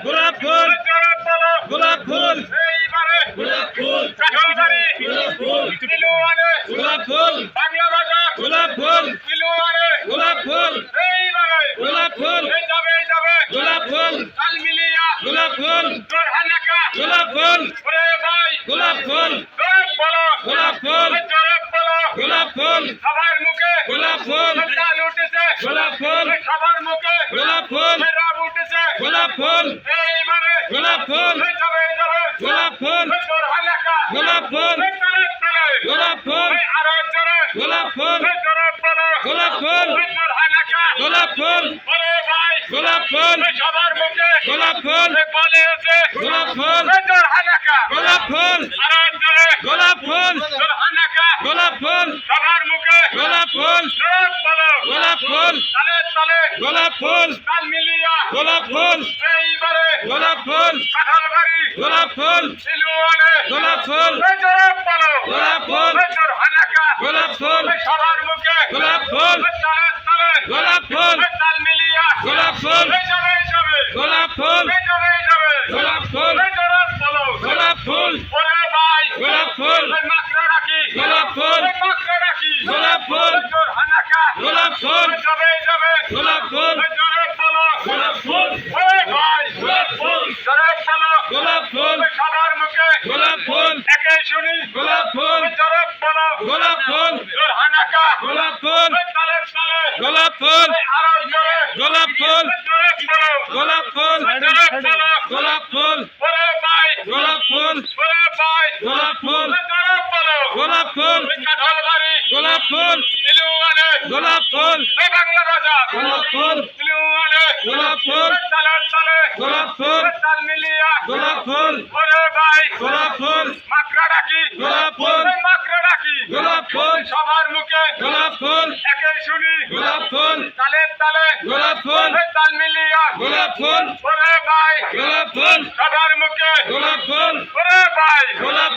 গোলাপ ফুল গোলাপ ফুল এইবারে গোলাপ ফুল কাঁঠালবাড়ি গোলাপ ফুল তিলুয়ানে গোলাপ ফুল বাংলা বাজার গোলাপ ফুল তিলুয়ানে গোলাপ ফুল এইবারে গোলাপ ফুল এই যাবে গোলাপ ফুল তালমিলিয়া গোলাপ ফুল জোরহানাকা গোলাপ ফুল ওরে ভাই গোলাপ ফুল জোরে বলো গোলাপ ফুল জোরে বলো গোলাপ ফুল সবার মুখে গোলাপ ফুল তাল উঠেছে গোলাপ ফুল সবার মুখে গোলাপ ফুল রাব উঠেছে গোলাপ ফুল এইবারে গোলাপ ফুল এই যাবে গোলাপ ফুল জোরহানাকা গোলাপ ফুল তলে গোলাপ ফুল আরো জোরে গোলাপ ফুল জোরে বলো গোলাপ ফুল জোরহানাকা গোলাপ ফুল ওরে ভাই গোলাপ ফুল সবার মুখে গোলাপ ফুল বলে আছে গোলাপ ফুল জোরহানাকা গোলাপ ফুল আরো জোরে গোলাপ ফুল জোরহানাকা গোলাপ ফুল সবার মুখে গোলাপ ফুল জোরে বলো গোলাপ ফুল তলে গোলাপ ফুল তাল মিলিয়া গোলাপ ফুল এইবারে গোলাপ ফুল কাঁঠালবাড়ি গোলাপ ফুল তিলুয়ানে গোলাপ ফুল জোরে বলো গোলাপ ফুল জোরহানাকা গোলাপ ফুল সবার মুখে গোলাপ ফুল তলে গোলাপ ফুল তাল মিলিয়া গোলাপ ফুল যাবে গোলাপ ফুল যাবে গোলাপ ফুল জোরে বলো গোলাপ ফুল ওরে ভাই গোলাপ ফুল মাকড়া রাখি গোলাপ ফুল মাকড়া রাখি গোলাপ ফুল জোরহানাকা গোলাপ ফুল যাবে গোলাপ ফুল জোরে বলো গোলাপ ফুল ওরে ভাই গোলাপ ফুল জোরে বলো গোলাপ ফুল সবার মুখে গোলাপ ফুল একে শুনি গোলাপ ফুল জোরে বলো গোলাপ ফুল জোরহানাকা গোলাপ ফুল তলে গোলাপ ফুল আরো জোরে গোলাপ ফুল জোরে বলো গোলাপ ফুল জোরে বলো গোলাপ ফুল ওরে ভাই গোলাপ ফুল ওরে ভাই গোলাপ ফুল জোরে বলো গোলাপ ফুল কাঁঠালবাড়ি গোলাপ ফুল তিলুয়ানে গোলাপ ফুল বাংলা বাজার গোলাপ ফুল তিলুয়ানে গোলাপ ফুল তলে গোলাপ ফুল তাল মিলিয়া গোলাপ ফুল ওরে ভাই গোলাপ ফুল মাকড়া ডাকি গোলাপ ফুল মাকড়া ডাকি গোলাপ ফুল সবার মুখে গোলাপ ফুল একে শুনি গোলাপ ফুল তালে গোলাপ ফুল তাল মিলিয়া গোলাপ ফুল ওরে ভাই গোলাপ ফুল সবার মুখে গোলাপ ফুল ওরে ভাই গোলাপ